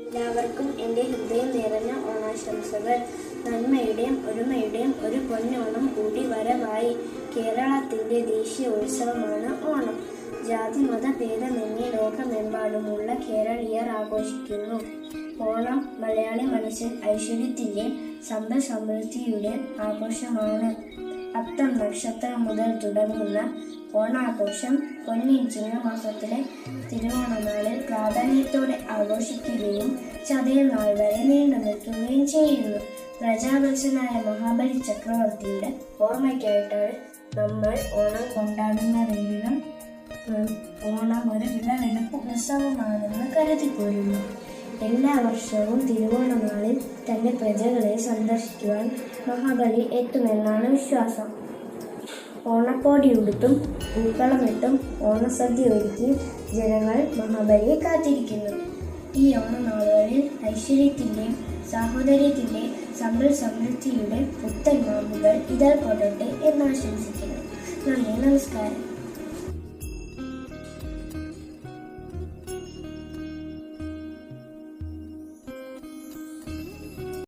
എല്ലാവർക്കും എൻ്റെ ഹൃദയം നിറഞ്ഞ ഓണാശംസകൾ. നന്മയുടെയും ഒരുമയുടെയും ഒരു പൊന്നോണം കൂടി വരവായി. കേരളത്തിൻ്റെ ദേശീയ ഉത്സവമാണ് ഓണം. ജാതി മത ഭേദമന്യേ ലോകമെമ്പാടുമുള്ള കേരളീയർ ആഘോഷിക്കുന്നു. ഓണം മലയാളി മനസ്സിൽ ഐശ്വര്യത്തിൻ്റെയും സമ്പൽ സമൃദ്ധിയുടെയും ആഘോഷമാണ്. അത്തം നക്ഷത്രം മുതൽ തുടങ്ങുന്ന ഓണാഘോഷം പൊന്നിൻ ചിങ്ങമാസത്തിലെ തിരുവോണനാളിൽ പ്രാധാന്യത്തോടെ ആഘോഷിക്കുകയും ചതയം നാൾ വരെ നീണ്ടു നിൽക്കുകയും ചെയ്യുന്നു. പ്രജാവത്സനായ മഹാബലി ചക്രവർത്തിയുടെ ഓർമ്മയ്ക്കായിട്ടാണ് നമ്മൾ ഓണം കൊണ്ടാടുന്നതെങ്കിലും ഓണം ഒരു വിളവെടുപ്പ് ഉത്സവമാണെന്ന് കരുതിപ്പോരുന്നു. എല്ലാ വർഷവും തിരുവോണനാളിൽ തൻ്റെ പ്രജകളെ സന്ദർശിക്കുവാൻ മഹാബലി എത്തുമെന്നാണ് വിശ്വാസം. ഓണക്കോടിയുടുത്തും പൂക്കളമിട്ടും ഓണസദ്യ ഒരുക്കി ജനങ്ങൾ മഹാബലിയെ കാത്തിരിക്കുന്നു. ഈ ഓണനാളുകളിൽ ഐശ്വര്യത്തിൻ്റെയും സാഹോദര്യത്തിൻ്റെയും സമ്പൽ സമൃദ്ധിയുടെ പുത്തൻ മാമ്പുകൾ ഇതൾ കൊള്ളട്ടെ എന്നാശംസിക്കുന്നു. നന്ദി, നമസ്കാരം.